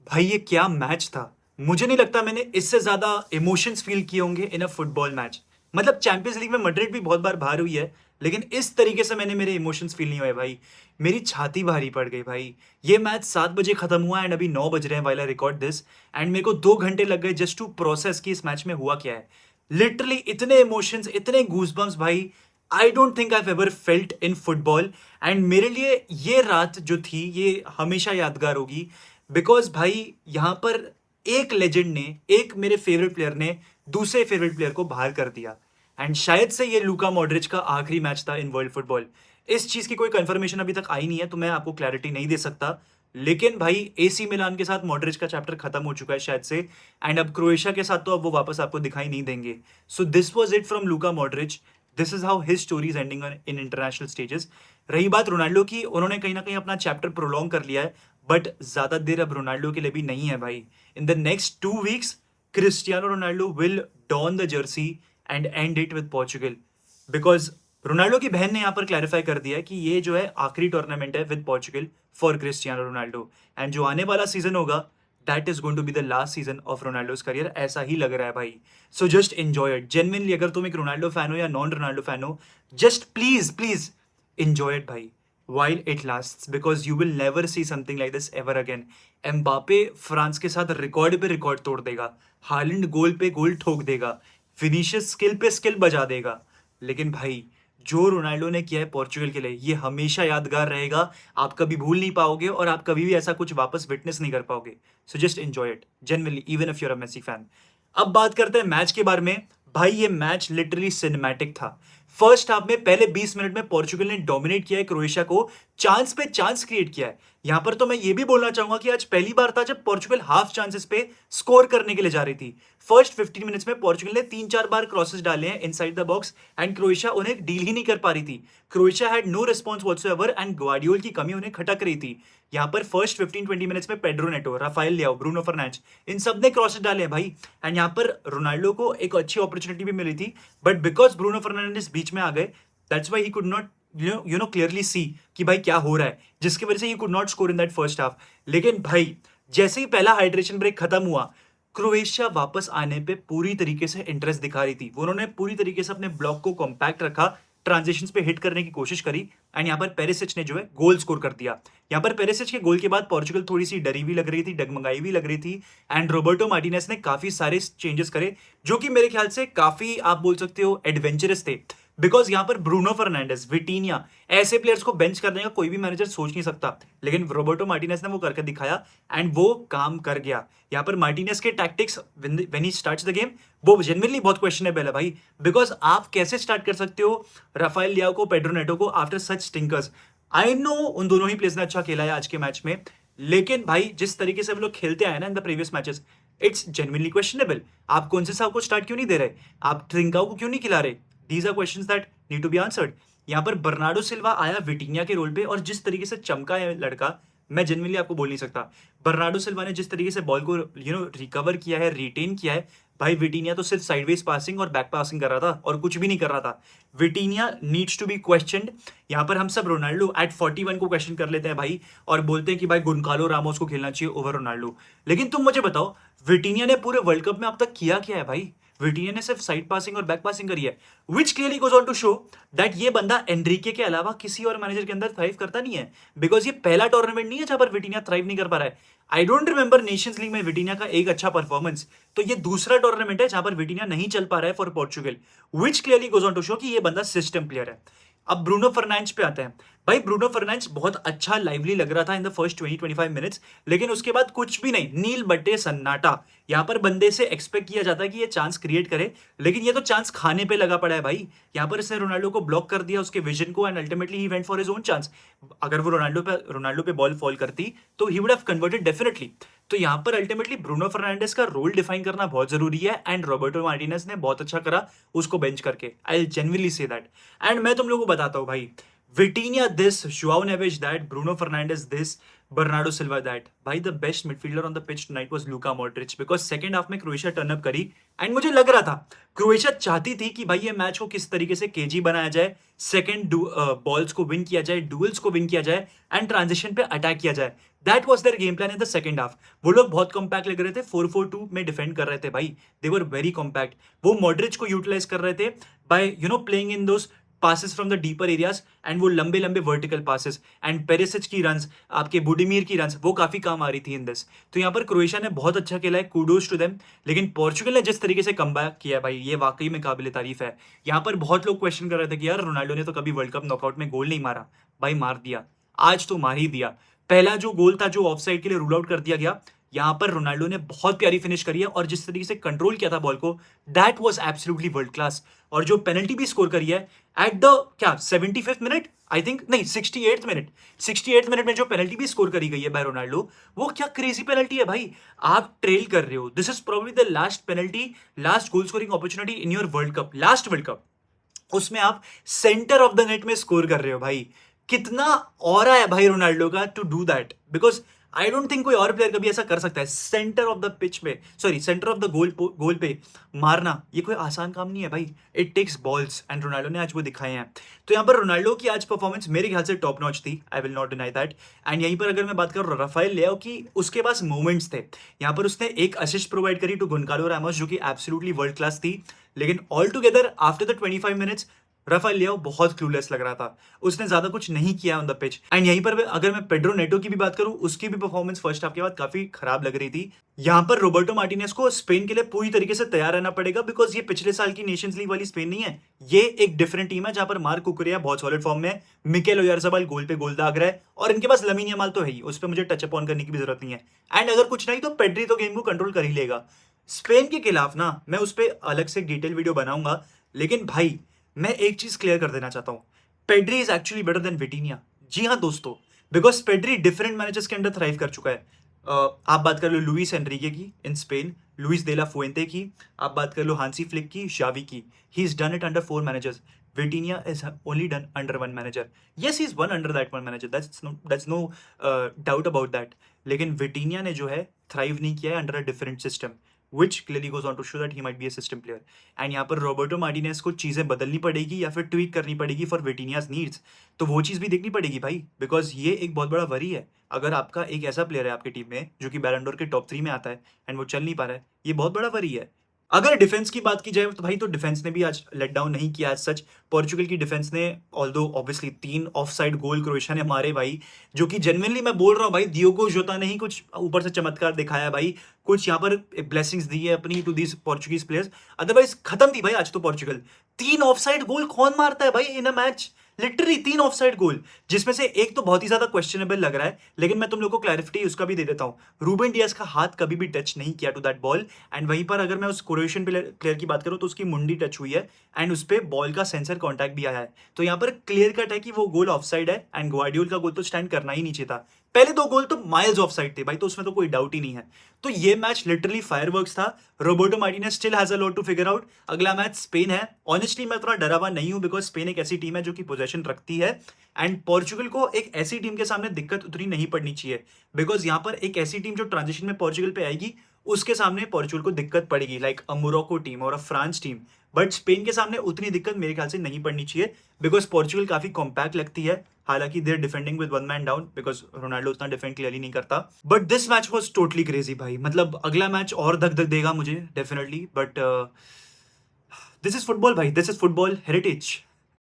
भाई ये क्या मैच था। मुझे नहीं लगता मैंने इससे ज्यादा इमोशंस फील किए होंगे इन अ फुटबॉल मैच। मतलब चैंपियंस लीग में मैड्रिड भी बहुत बार बाहर हुई है, लेकिन इस तरीके से मैंने मेरे इमोशंस फील नहीं हुए भाई। मेरी छाती भारी पड़ गई भाई। ये मैच 7 बजे खत्म हुआ एंड अभी 9 बज रहे हैं while I record this. And मेरे को 2 घंटे लग गए जस्ट टू प्रोसेस कि इस मैच में हुआ क्या है। लिटरली इतने इमोशंस, इतने गूजबम्स भाई, आई don't think I ever felt in football. And मेरे लिए ये रात जो थी ये हमेशा यादगार होगी। बिकॉज भाई यहाँ पर एक लेजेंड ने, एक मेरे फेवरेट प्लेयर ने दूसरे फेवरेट प्लेयर को बाहर कर दिया। एंड शायद से ये लूका मॉड्रिच का आखिरी मैच था इन वर्ल्ड फुटबॉल। इस चीज की कोई कंफर्मेशन अभी तक आई नहीं है, तो मैं आपको क्लैरिटी नहीं दे सकता। लेकिन भाई एसी मिलान के साथ मॉड्रिच का चैप्टर खत्म हो चुका है शायद से। एंड अब क्रोएशिया के साथ तो अब वो वापस आपको दिखाई नहीं देंगे। So this was it from Luka Modric. This is how his story is ending in international stages. रही बात रोनाल्डो की, उन्होंने कहीं ना कहीं अपना चैप्टर प्रोलॉन्ग कर लिया है, बट ज्यादा देर अब रोनाल्डो के लिए भी नहीं है भाई। In the next 2 weeks Cristiano Ronaldo will dawn the Jersey and and it with Portugal. Because Ronaldo की बहन ने यहाँ पर क्लैरिफाई कर दिया है कि ये जो है आखिरी टूर्नामेंट है with Portugal for Cristiano Ronaldo. And जो आने वाला सीजन होगा that is going to be the last season of Ronaldo's career, ऐसा ही लग रहा है भाई। So just enjoy it genuinely. अगर तुम एक रोनाल्डो फैन हो या नॉन रोनाल्डो फैन हो, just please please enjoy it भाई while it lasts, because you will never see something like this ever again. Mbappe France के साथ रिकॉर्ड पे रिकॉर्ड तोड़ देगा, हालैंड गोल पे गोल ठोक देगा, फिनिशर्स स्किल पे स्किल बजा देगा, लेकिन भाई जो रोनाल्डो ने किया है पोर्चुगल के लिए ये हमेशा यादगार रहेगा। आप कभी भूल नहीं पाओगे और आप कभी भी ऐसा कुछ वापस विटनेस नहीं कर पाओगे। So just enjoy it genuinely, even if you are a Messi fan. अब बात करते हैं मैच के बारे में। भाई ये मैच लिटरली सिनेमैटिक था। फर्स्ट हाफ में पहले 20 मिनट में पोर्चुगल ने डोमिनेट किया है क्रोएशिया को, चांस पे चांस क्रिएट किया है। यहां पर तो मैं ये भी बोलना चाहूंगा कि आज पहली बार था जब पोर्चुगल हाफ चांसेस पे स्कोर करने के लिए जा रही थी। फर्स्ट 15 मिनट्स में पोर्चुगल ने 3-4 बार क्रॉसेस डाले हैं inside the box and Croatia उन्हें डील ही नहीं कर पा रही थी। Croatia had no response whatsoever and Gvardiol की कमी उन्हें खटक रही थी। यहां पर फर्स्ट 15-20 मिनट्स में Pedro Neto, Rafael Leao, Bruno Fernandes, इन सब ने क्रॉसेस डाले हैं भाई। एंड यहां पर रोनाल्डो को एक अच्छी अपॉर्चुनिटी भी मिली थी, बट बिकॉज ब्रूनो फर्नांडिस बीच में आ गए, that's why he could not you know clearly see कि भाई क्या हो रहा है, जिसकी वजह से he could not score in that first half. लेकिन भाई जैसे ही पहला हाइड्रेशन ब्रेक खत्म हुआ, क्रोएशिया वापस आने पे पूरी तरीके से इंटरेस्ट दिखा रही थी। वो उन्होंने पूरी तरीके से अपने ब्लॉक को कॉम्पैक्ट रखा, ट्रांजिशंस पे हिट करने की कोशिश करी एंड यहाँ पर पेरिसिच ने जो है गोल स्कोर कर दिया। यहाँ पर पेरिसिच के गोल के बाद पोर्चुगल थोड़ी सी डरी भी लग रही थी, डगमगाई भी लग रही थी। एंड रोबर्टो मार्टिनेज ने काफी सारे चेंजेस करे जो कि मेरे ख्याल से काफी, आप बोल सकते हो, एडवेंचरस थे। बिकॉज यहाँ पर ब्रूनो फर्नांडिस, विटीनिया, ऐसे प्लेयर्स को बेंच करने का कोई भी मैनेजर सोच नहीं सकता, लेकिन रोबर्टो मार्टिनेज ने वो करके दिखाया एंड वो काम कर गया। यहाँ पर मार्टिनेज के tactics when he starts the game वो जेन्युइनली बहुत क्वेश्चनेबल है भाई। बिकॉज आप कैसे स्टार्ट कर सकते हो राफाएल लियाओ को, पेड्रो नेटो को आफ्टर सच स्टिंकर्स। आई नो उन दोनों ही प्लेयर्स ने अच्छा खेला है आज के मैच में, लेकिन भाई जिस तरीके से वो लोग खेलते आए ना in the previous matches, it's genuinely questionable. आप कौन से साहब को स्टार्ट क्यों नहीं दे रहे, आप ट्रिंकाओ को क्यों नहीं खिला रहे? These are questions that need to be answered. यहाँ पर बर्नार्डो सिल्वा आया विटीनिया के रोल पे और जिस तरीके से चमका है लड़का, मैं जेन्युइनली आपको बोल नहीं सकता। बर्नार्डो सिल्वा ने जिस तरीके से बॉल को रिकवर किया है, रिटेन किया है, भाई विटीनिया तो सिर्फ साइडवेज पासिंग और बैक पासिंग कर रहा था और कुछ भी नहीं कर रहा था। Vitinha needs to be questioned. यहाँ पर हम सब रोनाल्डो एट 41 को क्वेश्चन कर लेते हैं भाई, और बोलते हैं कि भाई गुनकालो रामोस को खेलना चाहिए ओवर रोनाल्डो। लेकिन तुम मुझे बताओ विटीनिया ने पूरे वर्ल्ड कप में अब तक किया क्या है भाई? विटीनिया ने सिर्फ साइड पासिंग और बैक पासिंग करी है, which clearly goes on to show that ये बंदा एनरिके के अलावा किसी और मैनेजर के अंदर थ्राइव करता नहीं है। बिकॉज ये पहला टूर्नामेंट नहीं है जहां पर विटीनिया थ्राइव नहीं कर पा रहा है। I don't remember Nations league में विटीनिया का एक अच्छा परफॉर्मेंस, तो ये दूसरा टूर्नामेंट है जहां पर विटीनिया नहीं चल पा रहा है for Portugal, which clearly goes on to show कि ये बंदा सिस्टम प्लेयर है। अब ब्रूनो फर्नांडिस पे आते हैं। भाई ब्रूनो फर्नांडिस बहुत अच्छा लाइवली लग रहा था इन द फर्स्ट 20-25 मिनट्स, लेकिन उसके बाद कुछ भी नहीं, नील बट्टे सन्नाटा। यहाँ पर बंदे से एक्सपेक्ट किया जाता है कि ये चांस क्रिएट करे, लेकिन ये तो चांस खाने पे लगा पड़ा है भाई। यहाँ पर इसने रोनाल्डो को ब्लॉक कर दिया, उसके विजन को, and ultimately he went for his own chance. अगर वो रोनाल्डो पे बॉल फॉल करती तो he would have converted definitely. तो यहाँ पर अल्टीमेटली ब्रूनो फर्नांडिस का रोल डिफाइन करना बहुत जरूरी है एंड रॉबर्टो मार्टिनेज ने बहुत अच्छा करा उसको बेंच करके। I genuinely say that. And मैं तुम लोगों को बताता हूँ भाई, Vitinha this, Joao Neves that, Bruno Fernandes this, Bernardo Silva that. भाई the best midfielder on the pitch tonight was Luka Modric because second half में क्रोएशिया टर्न अप करी एंड मुझे लग रहा था क्रोएशिया चाहती थी कि भाई ये मैच को किस तरीके से केजी बनाया जाए, सेकंड बॉल्स को विन किया जाए, डुअल्स को विन किया जाए एंड ट्रांजिशन पे अटैक किया जाए. That was their game plan in the second half. वो लोग बहुत कॉम्पैक्ट लग रहे थे, 4-4-2 में डिफेंड कर रहे थे भाई. दे वर वेरी कॉम्पैक्ट. वो मॉड्रिच को यूटिलाइज कर रहे थे by playing in those passes from the deeper areas and वो लंबे लंबे vertical passes and पेरिसिच की runs, आपके बुडिमीर की runs वो काफी काम आ रही थी इन दिस. तो यहाँ पर क्रोएशिया ने बहुत अच्छा खेला है, कूडोज टू देम. लेकिन पोर्चुगल ने जिस तरीके से कमबैक किया भाई, ये वाकई में काबिल तारीफ है. यहाँ पर बहुत लोग क्वेश्चन कर रहे थे कि यार रोनाल्डो ने तो कभी वर्ल्ड कप नॉकआउट में गोल नहीं मारा. भाई मार दिया, आज तो मार ही दिया. पहला जो गोल था जो ऑफसाइड के लिए रूल आउट कर दिया गया, यहाँ पर रोनाल्डो ने बहुत प्यारी फिनिश करी है और जिस तरीके से कंट्रोल किया था बॉल को, that was absolutely world class. और जो पेनल्टी भी स्कोर करी है एट द क्या 75th मिनट आई थिंक, नहीं 68th मिनट में जो पेनल्टी भी स्कोर करी गई है बाय रोनाल्डो, वो क्या क्रेजी पेनल्टी है भाई. आप ट्रेल कर रहे हो, this is probably the last penalty, last goal scoring opportunity in your world cup, last world cup. उसमें आप सेंटर ऑफ द नेट में स्कोर कर रहे हो भाई. कितना ऑरा है भाई रोनाल्डो का to do that, because I don't think कोई और प्लेयर कभी ऐसा कर सकता है. सेंटर ऑफ द पिच पे, sorry centre of the goal पे मारना, ये कोई आसान काम नहीं है भाई. It takes balls and Ronaldo ने आज वो दिखाए हैं. तो यहाँ पर रोनाल्डो की आज परफॉर्मेंस मेरे ख्याल से टॉप नॉच थी, I will not deny that. And यहीं पर अगर मैं बात करूँ राफेल लियाओ की, उसके पास मोमेंट्स थे. यहाँ पर उसने एक असिस्ट प्रोवाइड करी टू गोंजालो रामोस जो कि एब्सोल्युटली वर्ल्ड क्लास थी. लेकिन all together after the 25 minutes Rafael Leao बहुत क्लूलेस लग रहा था. उसने ज्यादा कुछ नहीं किया ऑन द पिच. एंड यहीं पर अगर मैं पेड्रो नेटो की भी बात करूं, उसकी भी परफॉर्मेंस फर्स्ट हाफ के बाद काफी खराब लग रही थी. यहां पर रोबर्टो मार्टिनेज को स्पेन के लिए पूरी तरीके से तैयार रहना पड़ेगा, बिकॉज ये पिछले साल की नेशंस लीग वाली स्पेन नहीं है. ये एक डिफरेंट टीम है जहां पर मार्क कुकरेया बहुत सॉलिड फॉर्म में है, मिकेल ओयारज़ाबाल गोल पे गोल दाग रहा है, और इनके पास लमीन यमाल तो है ही, उस पर मुझे टच अप ऑन करने की भी जरूरत नहीं है. एंड अगर कुछ नहीं तो पेड्री तो गेम को कंट्रोल कर ही लेगा. स्पेन के खिलाफ ना मैं उस पर अलग से डिटेल वीडियो बनाऊंगा. लेकिन भाई मैं एक चीज क्लियर कर देना चाहता हूं, Pedri is actually better than Vitinha. जी हाँ दोस्तों, बिकॉज पेड्री डिफरेंट मैनेजर्स के अंडर थ्राइव कर चुका है. आप बात कर लो लुइस एनरिके की इन स्पेन, लुइस दे ला फुएंटे की, आप बात कर लो हांसी फ्लिक की, शावी की. He is done it under 4 managers. Vitinha is only done under 1 manager. Yes, he is one under that 1 manager, that's no doubt about that. लेकिन Vitinha ने जो है थ्राइव नहीं किया है under a different system, which clearly goes on to show that he might be a system player. And यहाँ पर Roberto Martinez को चीज़ें बदलनी पड़ेगी या फिर ट्वीक करनी पड़ेगी फॉर विटिनियाज नीड्स. तो वो चीज़ भी देखनी पड़ेगी भाई, बिकॉज ये एक बहुत बड़ा वरी है. अगर आपका एक ऐसा प्लेयर है आपकी टीम में जो कि बैलन डोर के टॉप 3 में आता है एंड वो चल नहीं पा रहा है, ये बहुत बड़ा वरी है. अगर डिफेंस की बात की जाए तो भाई, तो डिफेंस ने भी आज लेट डाउन नहीं किया आज सच. पोर्चुगल की डिफेंस ने ऑल्दो ऑब्वियसली 3 ऑफ साइड गोल क्रोएशिया ने मारे भाई, जो कि जेन्युइनली मैं बोल रहा हूँ भाई, डियोगो जोता ने ही कुछ ऊपर से चमत्कार दिखाया भाई, कुछ यहाँ पर ब्लेसिंग्स दी है अपनी to these Portuguese players. Otherwise खत्म थी भाई आज तो पोर्चुगल. 3 ऑफ साइड गोल कौन मारता है भाई in a match, literally 3 off side goal, जिसमें से एक तो बहुत ही ज्यादा क्वेश्चनेबल लग रहा है. लेकिन मैं तुम लोग को क्लैरिफिटी उसका भी दे देता हूँ, रूबेन डियास का हाथ कभी भी टच नहीं किया टू दैट बॉल. एंड वहीं पर अगर मैं उस क्रोएशियन प्लेयर की बात करूँ तो उसकी मुंडी टच हुई है एंड उस पर बॉल का सेंसर कॉन्टैक्ट भी आया है. तो यहाँ पर क्लियर कट है कि वो गोल ऑफ साइड है एंड ग्वार्डियोल का गोल तो स्टैंड करना ही नहीं चाहिए था. पहले 2 गोल तो माइल्स ऑफ साइड थे भाई, तो उसमें तो कोई डाउट ही नहीं है. तो ये मैच लिटरली फायरवर्क्स था. Roberto Martinez still has a lot to figure out. अगला मैच स्पेन है. ऑनेस्टली मैं थोड़ा डरा हुआ नहीं हूं, बिकॉज स्पेन एक ऐसी टीम है जो कि पोजेशन रखती है एंड पोर्चुगल को एक ऐसी टीम के सामने दिक्कत उतनी नहीं पड़नी चाहिए, बिकॉज यहाँ पर एक ऐसी टीम जो ट्रांजिशन में पोर्चुगल पे आएगी उसके सामने पोर्चुगल को दिक्कत पड़ेगी, लाइक अ मोरक्को टीम और अ फ्रांस टीम. बट स्पेन के सामने उतनी दिक्कत मेरे ख्याल से नहीं पड़नी चाहिए, बिकॉज पोर्चुगल काफी कॉम्पैक्ट लगती है. हालांकि they're defending with 1 man down, because Ronaldo उतना डिफेंड क्लियरली नहीं करता. But this match was totally crazy भाई. मतलब अगला मैच और धक धक देगा मुझे definitely. But this is football भाई, दिस इज फुटबॉल हेरिटेज.